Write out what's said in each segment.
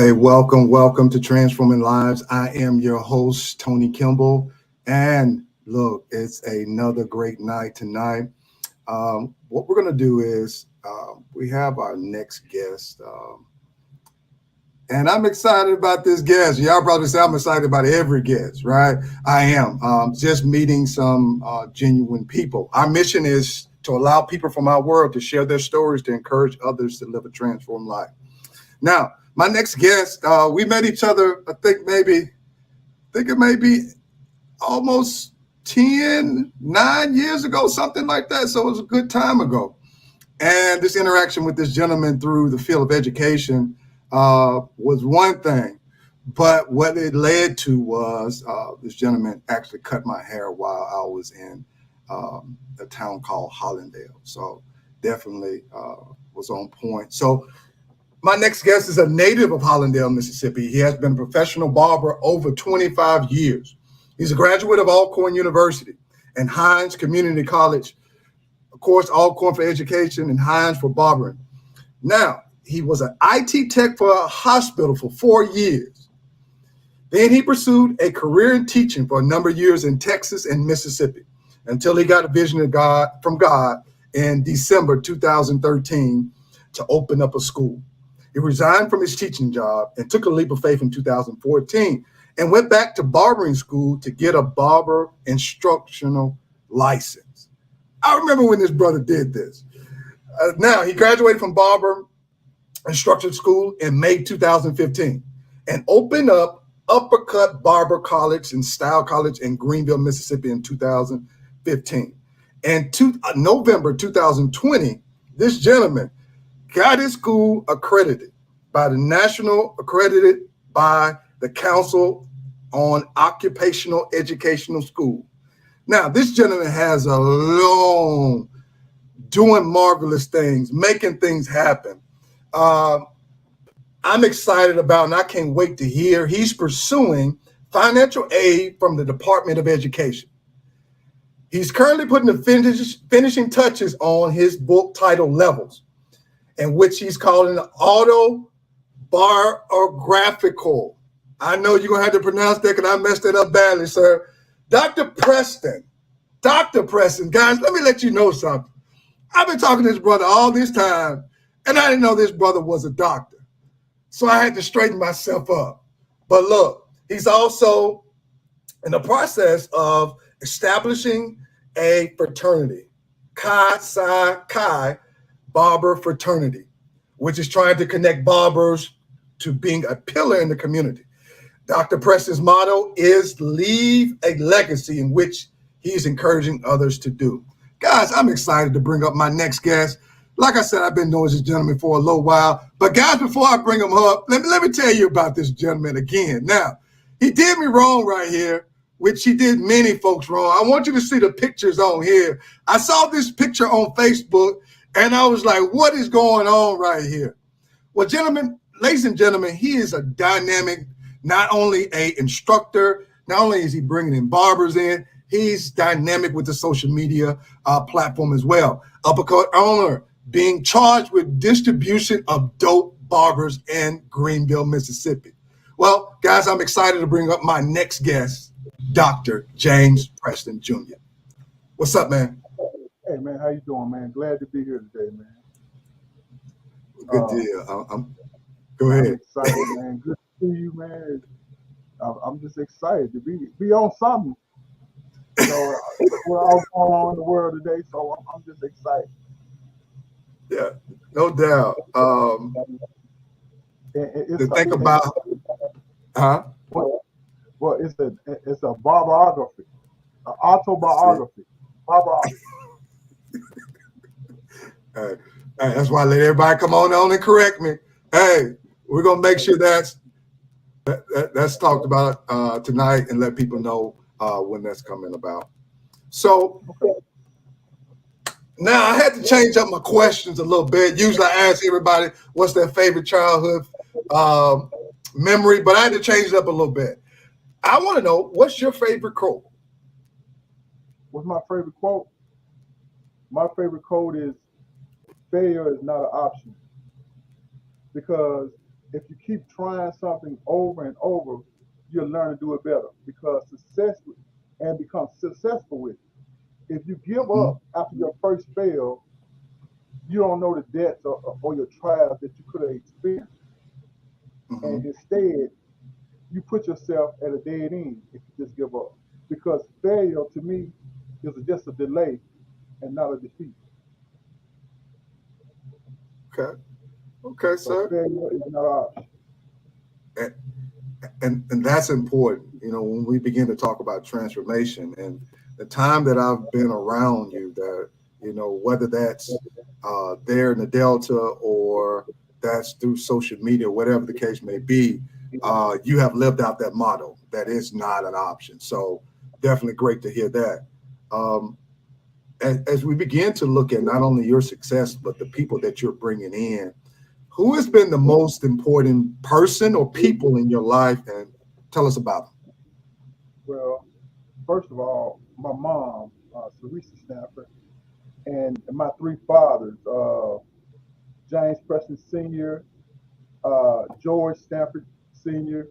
Hey, welcome to Transforming Lives. I am your host, Tony Kimball. And look, it's another great night tonight. What we're going to do is we have our next guest. And I'm excited about this guest. Y'all probably say I'm excited about every guest, right? I am. Just meeting some genuine people. Our mission is to allow people from our world to share their stories to encourage others to live a transformed life. Now, my next guest, we met each other, I think it may be almost 9 years ago, something like that. So it was a good time ago. And this interaction with this gentleman through the field of education was one thing. But what it led to was this gentleman actually cut my hair while I was in a town called Hollandale. So definitely was on point. So my next guest is a native of Hollandale, Mississippi. He has been a professional barber over 25 years. He's a graduate of Alcorn University and Hines Community College. Of course, Alcorn for education and Hines for barbering. Now, he was an IT tech for a hospital for 4 years. Then he pursued a career in teaching for a number of years in Texas and Mississippi until he got a vision from God in December 2013 to open up a school. He resigned from his teaching job and took a leap of faith in 2014 and went back to barbering school to get a barber instructional license. I remember when this brother did this. Now, he graduated from barber instructional school in May 2015 and opened up Uppercut Barber College and Style College in Greenville, Mississippi in 2015. And November 2020, this gentleman got his school accredited by the accredited by the Council on Occupational Educational School. Now, this gentleman has a long doing marvelous things, making things happen. I'm excited about, and I can't wait to hear, he's pursuing financial aid from the Department of Education. He's currently putting the finishing touches on his book titled Levels, in which he's calling autobiographical. I know you're going to have to pronounce that because I messed it up badly, sir. Dr. Preston, guys, let me let you know something. I've been talking to this brother all this time, and I didn't know this brother was a doctor. So I had to straighten myself up. But look, he's also in the process of establishing a fraternity, Chi Psi Chi Barber Fraternity, which is trying to connect barbers to being a pillar in the community. Dr. Preston's motto is leave a legacy, in which he's encouraging others to do. Guys, I'm excited to bring up my next guest. Like I said, I've been knowing this gentleman for a little while. But guys, before I bring him up, let me tell you about this gentleman again. Now, he did me wrong right here, which he did many folks wrong. I want you to see the pictures on here. I saw this picture on Facebook, and I was like, what is going on right here? Well, gentlemen, ladies and gentlemen, he is a dynamic, not only an instructor, not only is he bringing in barbers in, he's dynamic with the social media platform as well. Uppercut owner, being charged with distribution of dope barbers in Greenville, Mississippi. Well, guys, I'm excited to bring up my next guest, Dr. James Preston Jr. What's up, man? Hey, man, how you doing, man? Glad to be here today, man. Good deal. Go ahead. I'm excited, man. Good to see you, man. I'm just excited to be on something. You know, we're all going on in the world today, so I'm just excited. Yeah, no doubt. To think about, huh? Well, it's a biography, an autobiography, biography. Hey, that's why I let everybody come on and correct me. Hey, we're gonna make sure that's talked about tonight and let people know when that's coming about. So now I had to change up my questions a little bit. Usually I ask everybody what's their favorite childhood memory, but I had to change it up a little bit. I want to know, what's your favorite quote? What's my favorite quote? My favorite quote is, failure is not an option. Because If you keep trying something over and over, you'll learn to do it better because success and become successful with it. If you give Hmm. up after your first fail, you don't know the depths or your trials that you could have experienced. Hmm. And instead, you put yourself at a dead end if you just give up. Because failure to me is just a delay and not a defeat. Okay. Okay, So sir. failure is not an option. And, and that's important. When we begin to talk about transformation and the time that I've been around you, that whether that's there in the Delta or that's through social media, whatever the case may be, you have lived out that motto. That is not an option. So definitely great to hear that. Um, as we begin to look at not only your success but the people that you're bringing in, who has been the most important person or people in your life, and tell us about them? Well, first of all, my mom, Teresa Stanford, and my three fathers, James Preston Sr., George Stanford Sr.,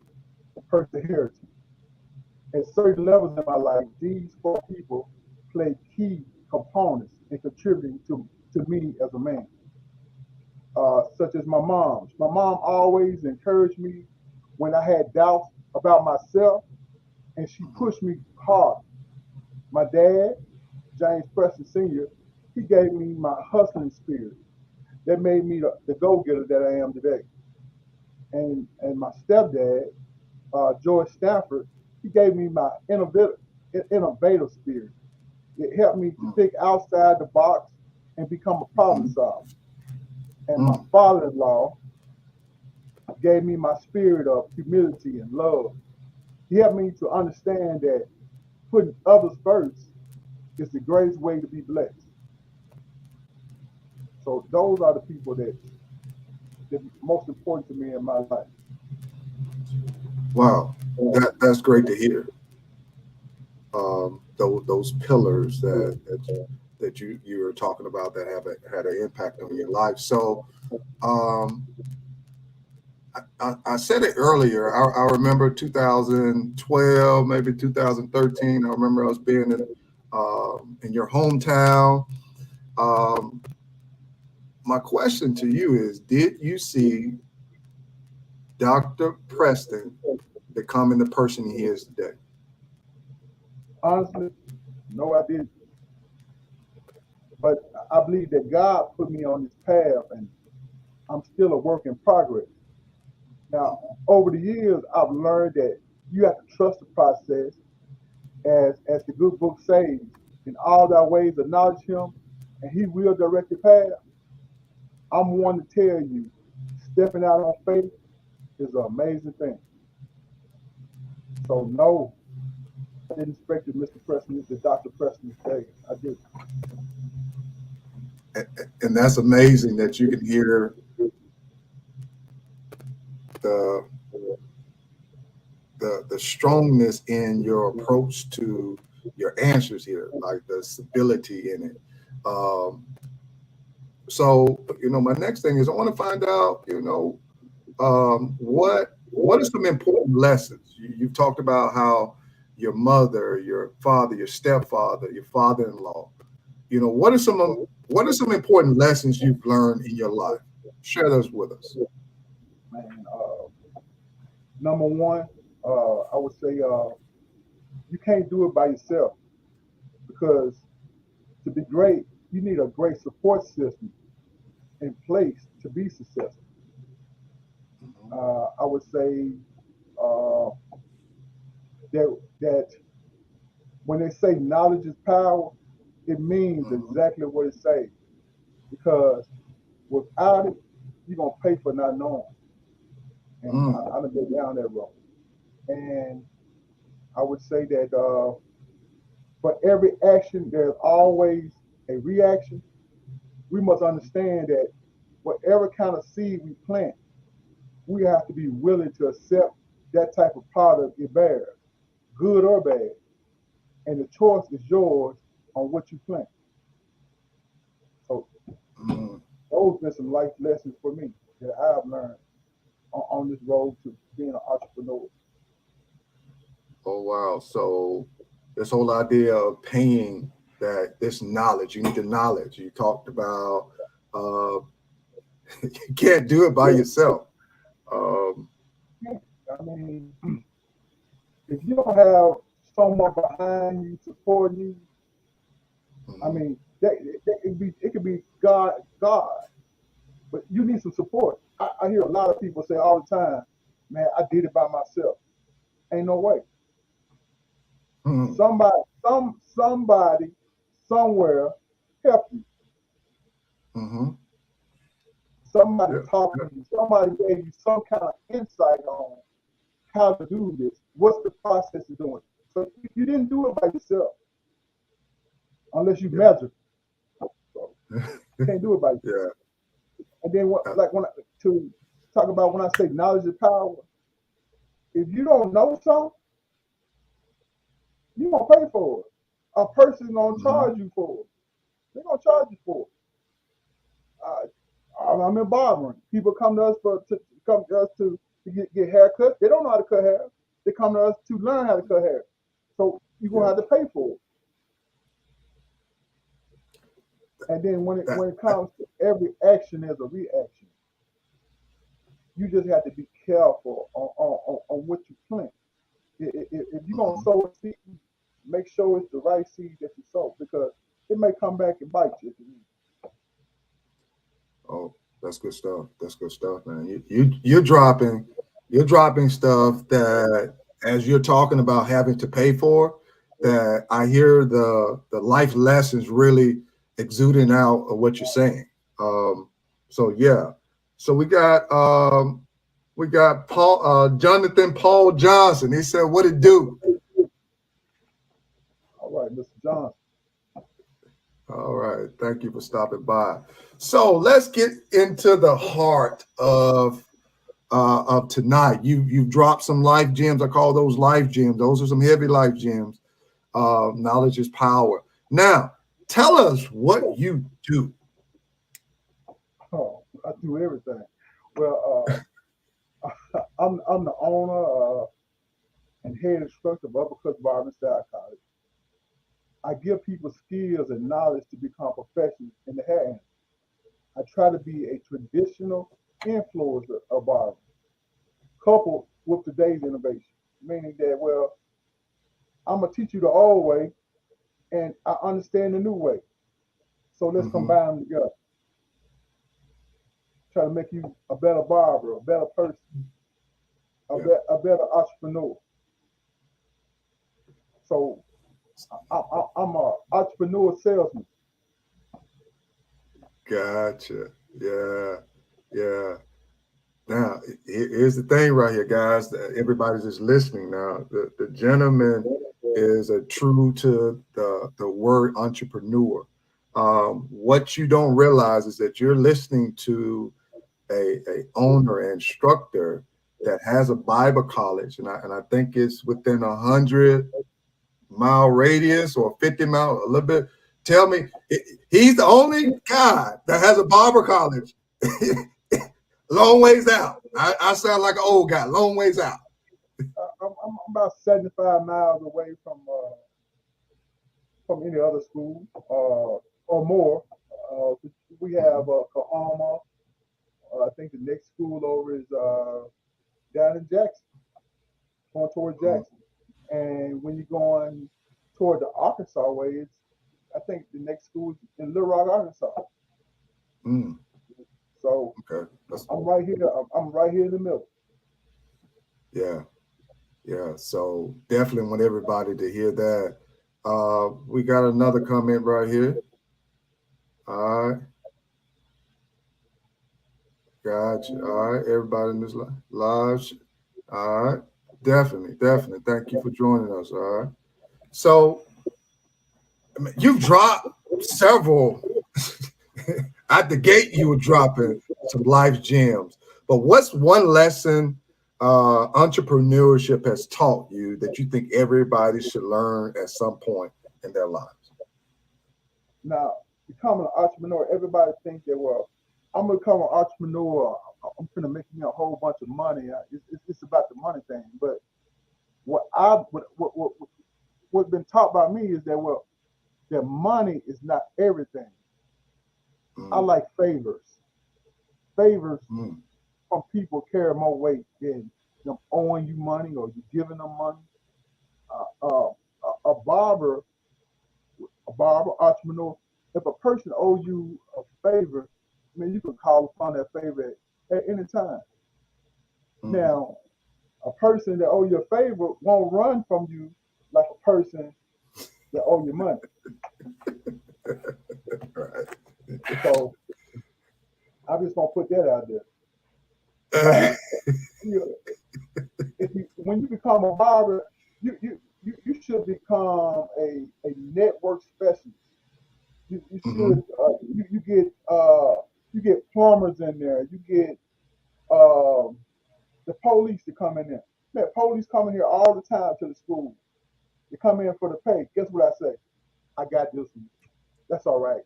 Percy Harrison. At certain levels in my life, these four people played key components in contributing to me as a man, such as my mom. My mom always encouraged me when I had doubts about myself, and she Mhm. pushed me hard. My dad, James Preston Sr., he gave me my hustling spirit that made me the go-getter that I am today. And my stepdad, George Stafford, he gave me my innovative spirit. It helped me to Mm, think outside the box and become a problem mhm, solver. And my mm. father-in-law gave me my spirit of humility and love. He helped me to understand that putting others first is the greatest way to be blessed. So those are the people that most important to me in my life. Wow, that's great to hear. Those pillars that you were talking about that have had an impact on your life. So um, I said it earlier. I remember 2012, maybe 2013. I remember us being in your hometown. Um, my question to you is: did you see Dr. Preston becoming the person he is today? Honestly, no, I didn't. But I believe that God put me on this path, and I'm still a work in progress. Now, over the years, I've learned that you have to trust the process, as the good book says, in all thy ways acknowledge him, and he will direct your path. I'm one to tell you, stepping out on faith is an amazing thing. So no, I didn't expect that Mr. Preston, the Dr. Preston today. I did. And that's amazing that you can hear the the strongness in your approach to your answers here, like the stability in it. Um, so, my next thing is I want to find out, what are some important lessons? You've talked about how your mother, your father, your stepfather, your father-in-law. What are some important lessons you've learned in your life? Share those with us. Man, number one, I would say you can't do it by yourself because to be great, you need a great support system in place to be successful. I would say uh, that when they say knowledge is power, it means Mhm, exactly what it says. Because without it, you're gonna pay for not knowing. And mhm, I don't go down that road. And I would say that for every action, there's always a reaction. We must understand that whatever kind of seed we plant, we have to be willing to accept that type of product it bears, good or bad. And the choice is yours on what you plant. So mhm. those been some life lessons for me that I've learned on this road to being an entrepreneur. Oh wow. So this whole idea of paying that this knowledge, you need the knowledge. You talked about uh you can't do it by yourself. Um Yeah. I mean, if you don't have someone behind you supporting you, I mhm, mean, it could be God, but you need some support. I hear a lot of people say all the time, "Man, I did it by myself." Ain't no way. mhm, Somebody, somewhere help you. mhm. Somebody Yeah. taught Yeah. you. Somebody gave you some kind of insight on how to do this. What's the process of doing it? So you didn't do it by yourself unless you Yeah. measure. So can't do it by yourself. Yeah. And then Uh, to talk about when I say knowledge is power, if you don't know something, you gonna pay for it. A person gonna mhm. charge you for it. They're gonna charge you for it. I'm in barbering. People come to us to get haircuts. They don't know how to cut hair. They come to us to learn how to cut hair. So you're gonna Yeah. have to pay for it. And then when it That, when it that comes to every action, there's a reaction. You just have to be careful on what you plant. If you're gonna mhm. sow a seed, make sure it's the right seed that you sow because it may come back and bite you. Oh, that's good stuff. That's good stuff, man. You're dropping stuff that as you're talking about having to pay for, that I hear the life lessons really exuding out of what you're saying. Um, so yeah. So we got Paul Jonathan Paul Johnson. He said, "What it do?" All right, Mr. Johnson. All right. Thank you for stopping by. So let's get into the heart of tonight. You've dropped some life gems. I call those life gems. Those are some heavy life gems. Knowledge is power. Now, tell us what you do. Oh, I do everything. Well, I'm the owner and head instructor of Uppercut Bar and Style College. I give people skills and knowledge to become professionals in the hair industry. I try to be a traditional influencer of barbering, coupled with today's innovation, meaning that, well, I'm going to teach you the old way and I understand the new way. So let's Hmm. combine them together. Try to make you a better barber, a better person, Yeah, a better entrepreneur. So I'm an entrepreneur salesman. gotcha. Yeah, yeah. Now, here's the thing right here, guys. That everybody's just listening now. The gentleman is a true to the word entrepreneur. What you don't realize is that you're listening to a owner and instructor that has a Bible college, and I think it's within 100-mile radius or 50 mile, a little bit. Tell me, he's the only guy that has a Bible college. Long ways out. I sound like an old guy. Long ways out. I'm about 75 miles away from any other school or more. We have Mhm, Kahama. I think the next school over is down in Jackson, going toward mhm, Jackson. And when you're going toward the Arkansas way, I think the next school is in Little Rock, Arkansas. mm. So Okay. That's I'm right here. I'm right here in the middle. yeah, yeah. So definitely want everybody to hear that. We got another comment right here. All right, gotcha. All right, everybody in this live. All right, definitely, definitely. Thank you for joining us. All right. So I mean, you've dropped several at the gate. You were dropping some life gems, but what's one lesson entrepreneurship has taught you that you think everybody should learn at some point in their lives? Now, becoming an entrepreneur, everybody thinks that, well, I'm gonna become an entrepreneur. I'm gonna make me a whole bunch of money. It's about the money thing. But what's been taught by me is that that money is not everything. I Mm, like favors. Favors mm, from people carry more weight than them owing you money or you giving them money. A barber, entrepreneur, if a person owes you a favor, I mean, you can call upon that favor at any time. mhm. Now, a person that owe you a favor won't run from you like a person that owe you money. Right. So I just gonna put that out there. Now, you, if you when you become a barber, you should become a network specialist. You should Mhm. you get plumbers in there. You get um, the police to come in there. Man, police come in here all the time to the school. They come in for the pay. Guess what I say? I got this one. That's all right.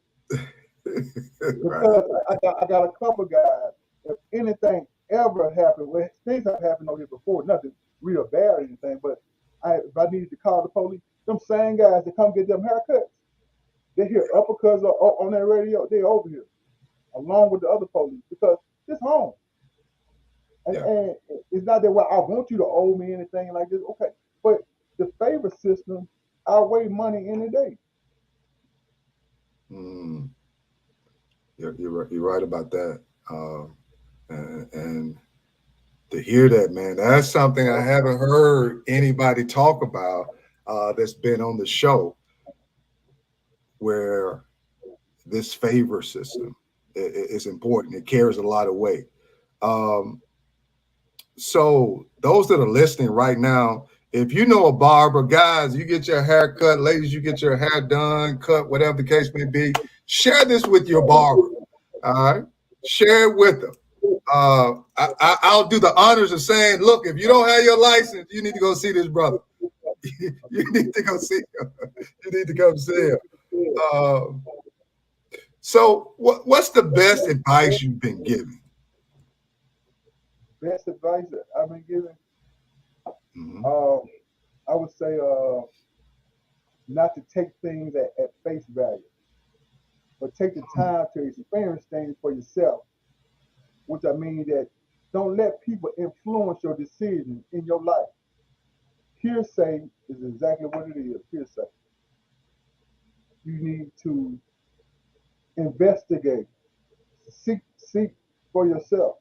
Right. Because I got a couple guys. If anything ever happened, well, things have happened over here before, nothing real bad or anything, but if I needed to call the police, them same guys that come get them haircuts, they hear uppercuts on that radio, they over here, along with the other police, because it's home. Yeah. And it's not that, well, I want you to owe me anything like this. Okay. But the favor system outweigh money any day. Mm. You're right about that. Um, and to hear that, man, that's something I haven't heard anybody talk about that's been on the show where this favor system is important. It carries a lot of weight. Um, so those that are listening right now, if you know a barber, guys, you get your hair cut, ladies, you get your hair done, cut, whatever the case may be, share this with your barber. All right. Share it with them. I'll do the honors of saying, look, if you don't have your license, you need to go see this brother. You need to go see him. You need to come see him. Um, so, what's the best advice you've been given? Best advice that I've been given, Hmm. uh, I would say not to take things at face value, but take the time to experience things for yourself, which I mean that don't let people influence your decisions in your life. Hearsay is exactly what it is. Hearsay. You need to investigate, seek for yourself.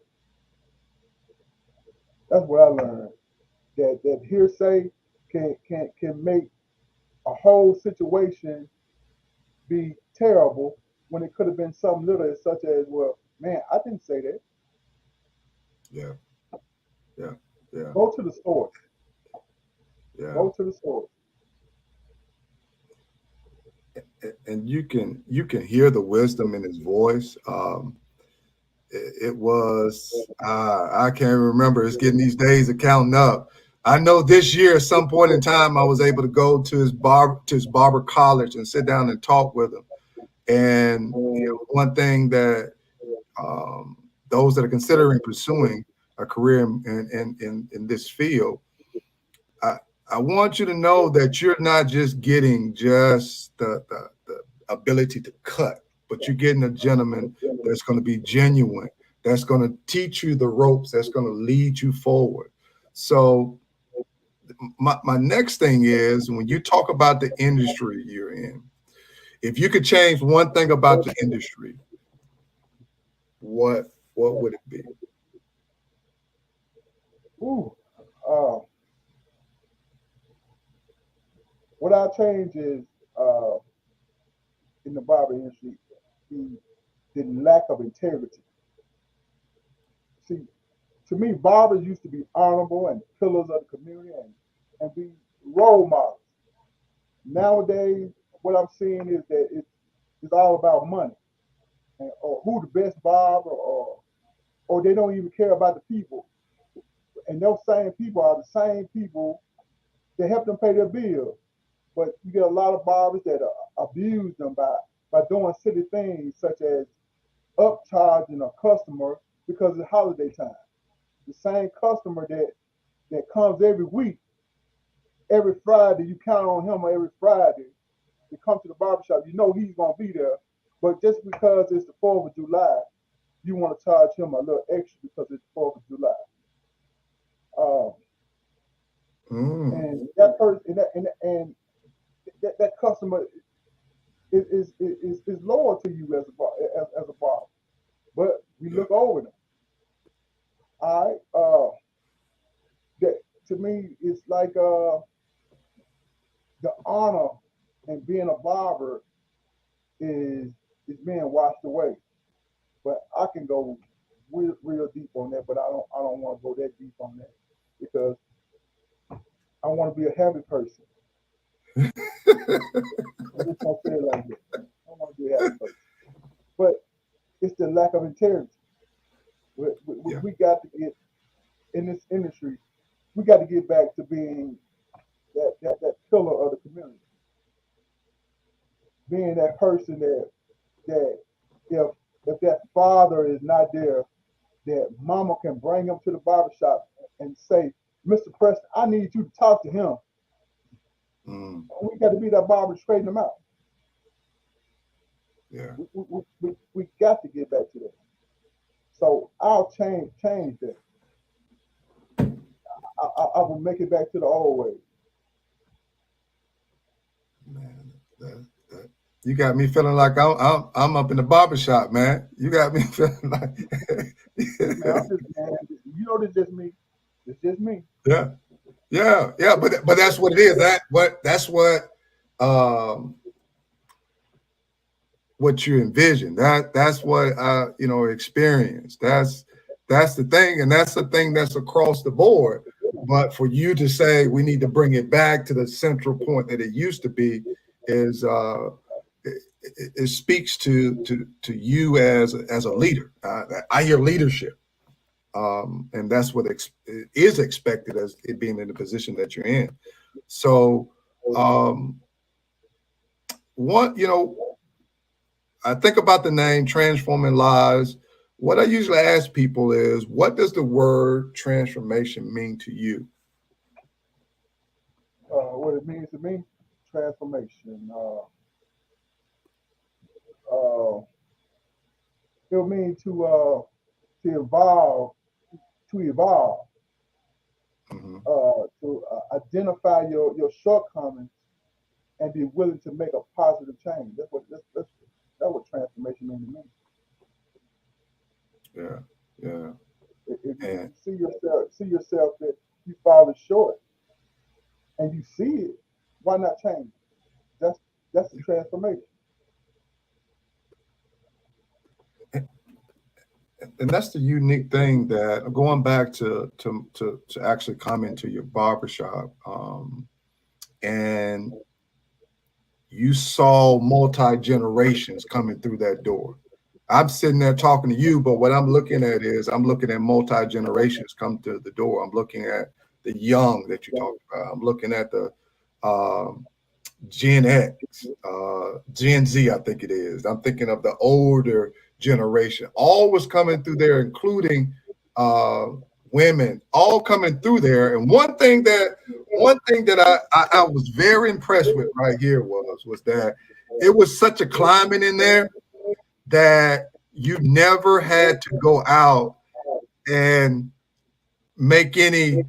That's what I learned. That hearsay can make a whole situation be terrible when it could have been something little, such as, well, man, I didn't say that. Yeah, yeah, yeah, Go to the source. yeah. Go to the source. And you can hear the wisdom in his voice. It was I can't remember. It's getting these days of counting up. I know this year at some point in time I was able to go to his barber college and sit down and talk with him. And one thing that um, those that are considering pursuing a career in this field, I, I want you to know that you're not just getting just the ability to cut, but you're getting a gentleman that's going to be genuine, that's going to teach you the ropes, that's going to lead you forward. So, my next thing is when you talk about the industry you're in, if you could change one thing about the industry, what would it be? Ooh, uh, what I change is uh, in the barber industry, the, the lack of integrity. See, to me, barbers used to be honorable and pillars of the community and be role models. Nowadays, what I'm seeing is that it's all about money or who the best barber or they don't even care about the people. And those same people are the same people that help them pay their bills. But you get a lot of barbers that abuse them by doing silly things such as upcharging a customer because it's holiday time. The same customer that comes every week, every Friday, you count on him every Friday to come to the barbershop. You know he's gonna be there, but just because it's the 4th of July, you want to charge him a little extra because it's the 4th of July. Uh, Mm. and that person and that customer is loyal to you as a barber. But we Yeah. look over them. All right. That to me, it's like the honor and being a barber is being washed away. But I can go real deep on that, but I don't want to go that deep on that because I want to be a happy person. I'm just gonna say it like that. I want to be a happy person. But it's the lack of integrity. Yeah. We got to get in this industry. We got to get back to being that pillar of the community, being that person that if that father is not there, that mama can bring him to the barbershop and say, Mr. Preston, I need you to talk to him. Mm. We got to be that barber to straighten him out. Yeah. We got to get back to that. So I'll change that. I will make it back to the old way. Man, you got me feeling like I'm up in the barber shop, man. You got me feeling like Man, I'm just man. You know, this just me. It's just me. yeah, yeah. But that's what it is. That's um what you envision. That's what experience. That's the thing, and that's the thing that's across the board. But for you to say we need to bring it back to the central point that it used to be is it speaks to you as a leader. I hear leadership, and that's what is expected as it being in the position that you're in. So, um, what I think about the name Transforming Lives. What I usually ask people is, what does the word transformation mean to you? What it means to me, transformation. Uh, it'll mean to evolve, to evolve, Hmm. to identify your shortcomings and be willing to make a positive change. That's what transformation means to me. Yeah, yeah, If and you see yourself that you falling short and you see it, why not change? That's that's the transformation. and that's the unique thing that going back to actually come into your barbershop, and you saw multi generations coming through that door. I'm sitting there talking to you, but what I'm looking at is I'm looking at multi generations come through the door. I'm looking at the young that you talked about. I'm looking at the um, Gen X, Gen Z, I think it is. I'm thinking of the older generation. All was coming through there, including uh, women, all coming through there. And one thing that I was very impressed with right here was that it was such a climate in there that you never had to go out and make any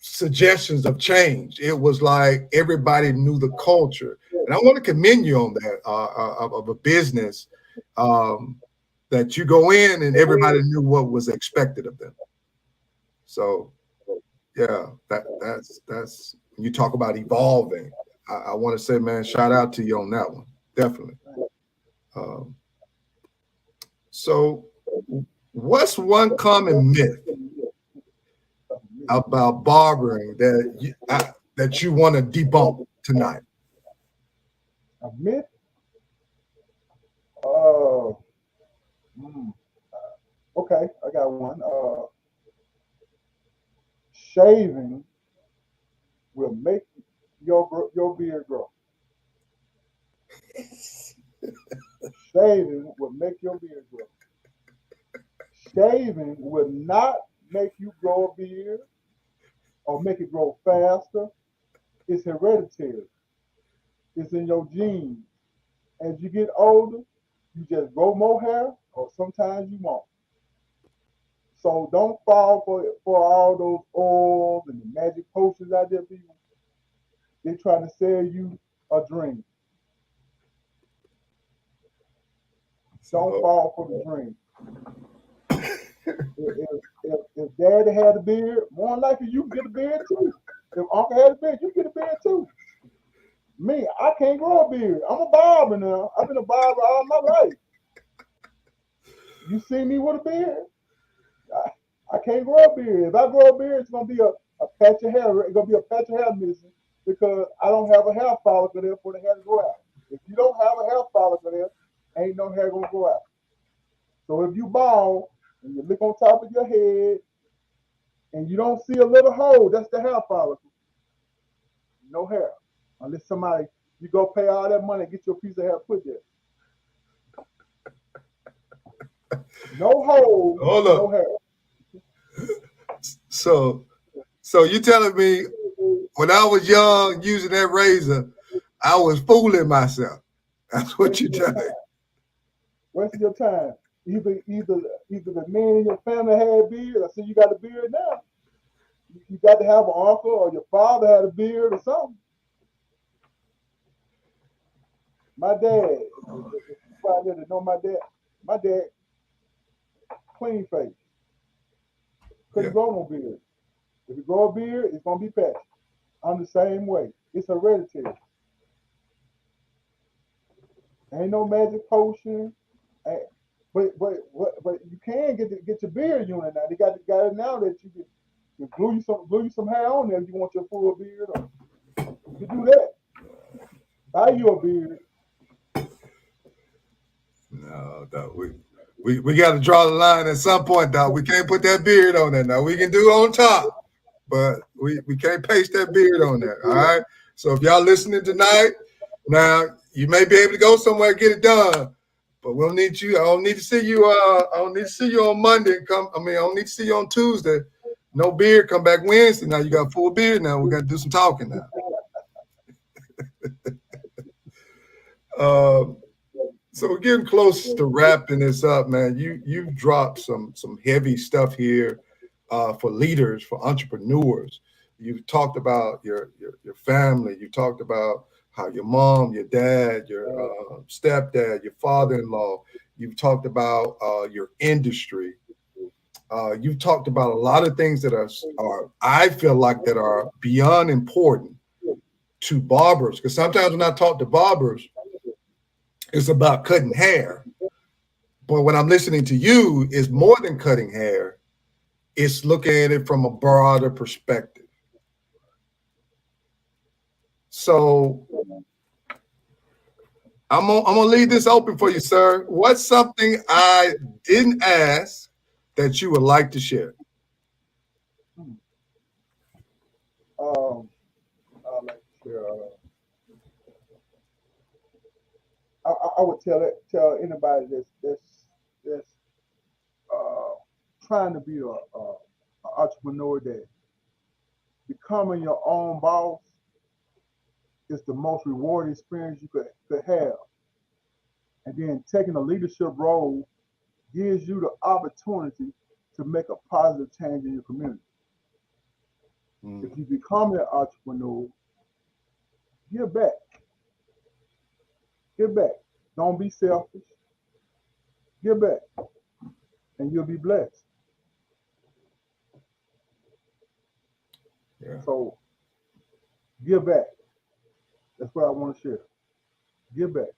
suggestions of change. It was like everybody knew the culture, and I want to commend you on that of a business um, that you go in and everybody knew what was expected of them. So yeah, that's when you talk about evolving. I want to say, man, shout out to you on that one, definitely. Um, so, what's one common myth about barbering that you want to debunk tonight? A myth? Uh, mm, okay, I got one. Shaving will make your beard grow. Shaving will make your beard grow. Shaving will not make you grow a beard or make it grow faster. It's hereditary. It's in your genes. As you get older, you just grow more hair, or sometimes you won't. So don't fall for all those oils and the magic potions out there, people. They're trying to sell you a dream. Don't So fall for the dream. If daddy had a beard, more than likely you can get a beard too. If uncle had a beard, you get a beard too. Me, I can't grow a beard. I'm a barber now. I've been a barber all my life. You see me with a beard? I can't grow a beard. If I grow a beard, it's gonna be a patch of hair. It's gonna be a patch of hair missing because I don't have a hair follicle there for the hair to grow out. If you don't have a hair follicle there, ain't no hair gonna grow out. So if you bald and you look on top of your head and you don't see a little hole, that's the hair follicle. No hair. Unless somebody, you go pay all that money and get your piece of hair put there. No hole, hold no up. hair. So you telling me when I was young using that razor, I was fooling myself. That's what you Wasting your telling me. time. Wasting your time. Either the man in your family had a beard, or see you got a beard now. You got to have an uncle or your father had a beard or something. My dad, if you out there that know my dad, clean face. Yeah. Couldn't grow no beard. If you grow a beard, it's gonna be patchy. I'm the same way. It's hereditary. Ain't no magic potion. But you can get your beard unit now. They got it now that you glue you some hair on there if you want your full beard. Or you can do that. Buy you a beard. No, dog. We got to draw the line at some point, dog. We can't put that beard on there. Now we can do on top, but we can't paste that beard on there. All right. So if y'all listening tonight, now you may be able to go somewhere and get it done, but we'll need you. I don't need to see you. I don't need to see you on Monday. I don't need to see you on Tuesday. No beard. Come back Wednesday. Now you got full beard. Now we got to do some talking now. So we're getting close to wrapping this up, man. You've dropped some heavy stuff here for leaders, for entrepreneurs. You've talked about your family. You talked about how your mom, your dad, your stepdad, your father-in-law. You've talked about your industry. You've talked about a lot of things that are I feel like that are beyond important to barbers. Because sometimes when I talk to barbers, it's about cutting hair. But when I'm listening to you, it's more than cutting hair. It's looking at it from a broader perspective. So I'm gonna leave this open for you, sir. What's something I didn't ask that you would like to share? Um, I like to share. I would tell anybody that's uh, trying to be a entrepreneur that becoming your own boss is the most rewarding experience you could have. And then taking a leadership role gives you the opportunity to make a positive change in your community. If you become an entrepreneur, give back. Give back. Don't be selfish. Give back. And you'll be blessed. Yeah. So give back. That's what I want to share. Give back.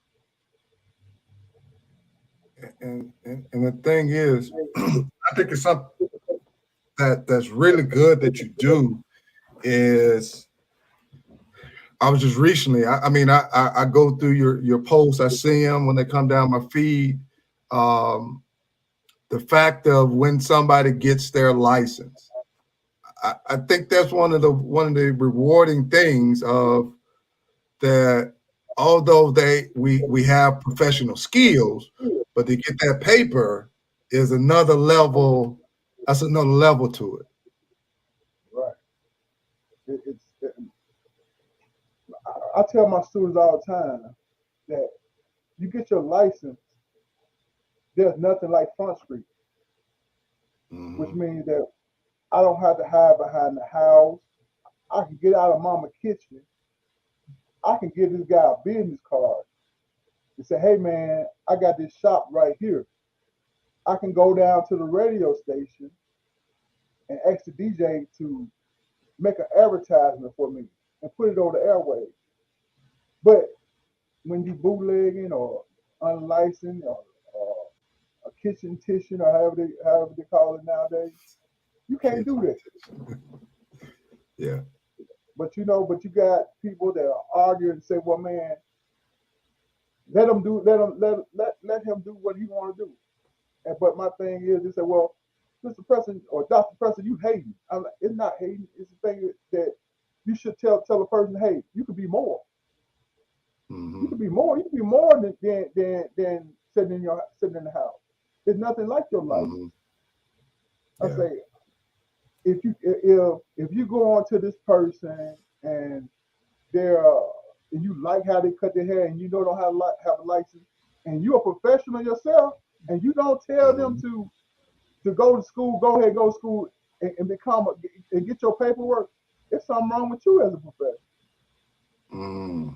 And the thing is, I think it's something that's really good that you do is I was just recently, I go through your posts, I see them when they come down my feed. The fact of when somebody gets their license. I think that's one of the rewarding things of that although we have professional skills, but they get that paper, is another level. That's another level to it. Right. I tell my students all the time that you get your license, there's nothing like Front Street, which Mm-hmm. means that I don't have to hide behind the house. I can get out of mama's kitchen. I can give this guy a business card and say, hey man, I got this shop right here. I can go down to the radio station and ask the DJ to make an advertisement for me and put it over the airways. But when you bootlegging or unlicensed or a kitchen titian or however they call it nowadays, you can't do Kitchen. that. Yeah. But you got people that are arguing and say, well, man, let him do what he want to do. But my thing is, they say, well, Mr. Preston or Dr. Preston, you hating. I'm like, it's not hating. It's the thing that you should tell a person, hey, you could be more. You Mm-hmm. could be more. You could be more than sitting in the house. It's nothing like your life. Mm-hmm. I Yeah. say, if you go on to this person and they're and you like how they cut their hair and you know don't have a license and you're a professional yourself and you don't tell them Mm-hmm. to go to school, go ahead, go to school and and get your paperwork. There's something wrong with you as a professional. Mm.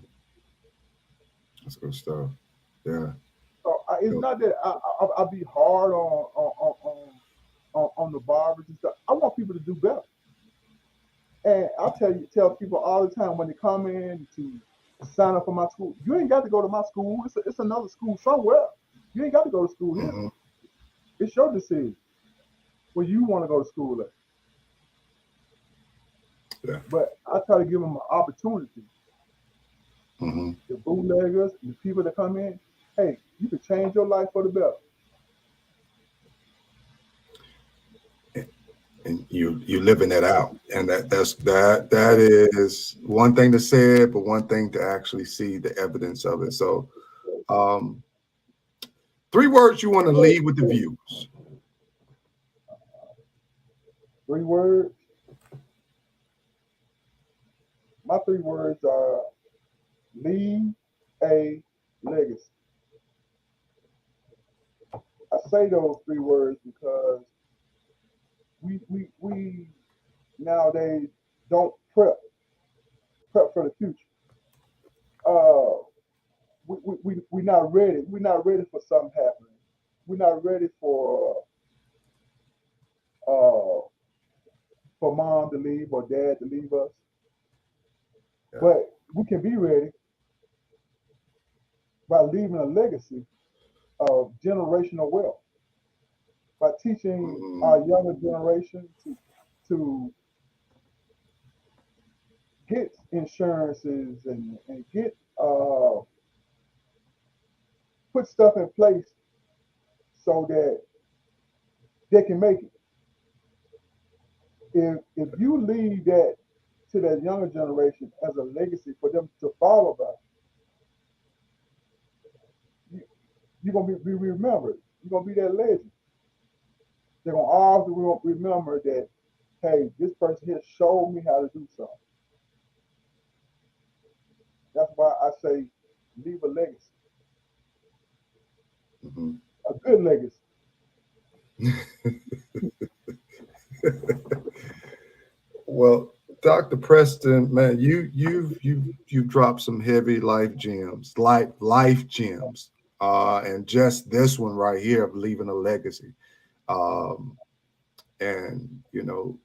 That's good stuff. Yeah. So it's Yep. not that I be hard on the barbers and stuff. I want people to do better. And tell people all the time when they come in to sign up for my school, you ain't got to go to my school. It's another school somewhere. You ain't got to go to school here. Mm-hmm. It's your decision where you want to go to school at. Yeah. But I try to give them an opportunity. Mm-hmm. The bootleggers, the people that come in, hey, you can change your life for the better. And you living that out, and that is one thing to say it, but one thing to actually see the evidence of it. So, um, three words you want to leave with the viewers. 3 words. My 3 words are leave a legacy. I say those 3 words because we nowadays don't prep for the future. Uh, we're not ready. We're not ready for something happening. We're not ready uh, for mom to leave or dad to leave us. Yeah. But we can be ready by leaving a legacy of generational wealth, by teaching Mm-hmm. our younger generation to get insurances and get put stuff in place so that they can make it. If you leave that to that younger generation as a legacy for them to follow by, you're gonna be remembered. You're gonna be that legend. They're gonna always remember that, hey, this person here showed me how to do something. That's why I say leave a legacy, Mm-hmm. a good legacy. Well, Dr. Preston, man, you've dropped some heavy life gems, and just this one right here of leaving a legacy. Um, and to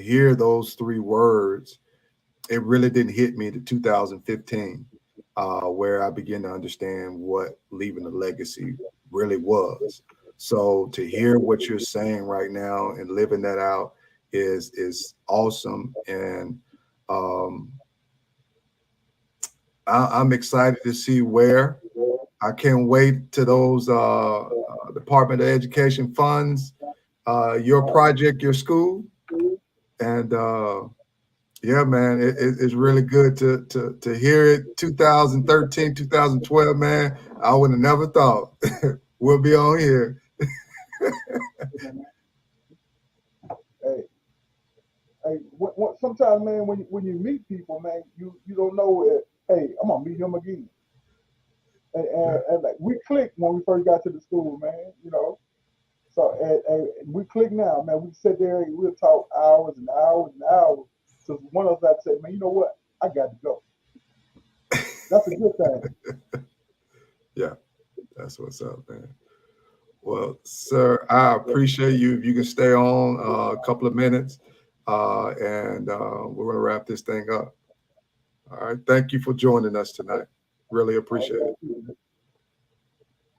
hear those three words, it really didn't hit me to 2015, where I began to understand what leaving a legacy really was. So to hear what you're saying right now and living that out is awesome, and um, I'm excited to see where. I can't wait to those Department of Education funds, your project, your school, and yeah, man, it's really good to hear it. 2013, 2012, man. I would have never thought we'll be on here. Hey, hey, sometimes, man, when you meet people, man, you don't know it. Hey, I'm gonna meet him again. And like we clicked when we first got to the school, man. You know, so and we click now, man. We sit there and we'll talk hours and hours and hours. So one of us had to say, man, you know what? I got to go. That's a good thing. Yeah, that's what's up, man. Well, sir, I appreciate you. If you can stay on a couple of minutes, and we're going to wrap this thing up. All right. Thank you for joining us tonight. Really All appreciate it. right,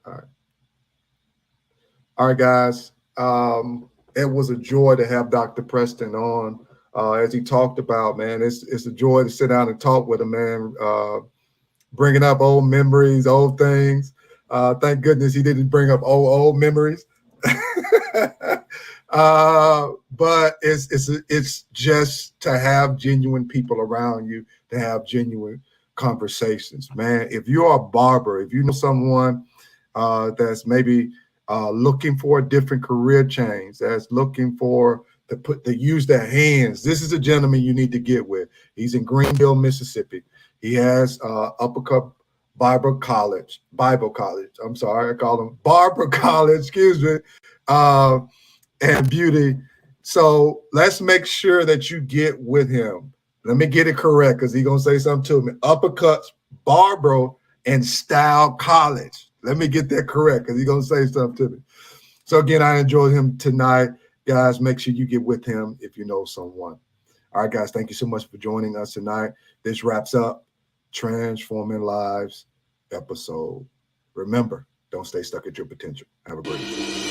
All right. All right, guys. It was a joy to have Dr. Preston on. As he talked about, man, it's a joy to sit down and talk with him, man. Bringing up old memories, old things. Thank goodness he didn't bring up old memories. But it's just to have genuine people around you, to have genuine conversations, man. If you are a barber, if you know someone that's maybe looking for a different career change, that's looking for to use their hands, this is a gentleman you need to get with. He's in Greenville, Mississippi. He has Uppercut Bible College. I'm sorry, I call him Barber College. Excuse me. Uh, and beauty. So let's make sure that you get with him. Let me get it correct because he's gonna say something to me. Uppercuts, Barbaro, and Style College. Let me get that correct because he's gonna say something to me. So again, I enjoyed him tonight. Guys, make sure you get with him if you know someone. All right, guys, thank you so much for joining us tonight. This wraps up Transforming Lives episode. Remember, don't stay stuck at your potential. Have a great day.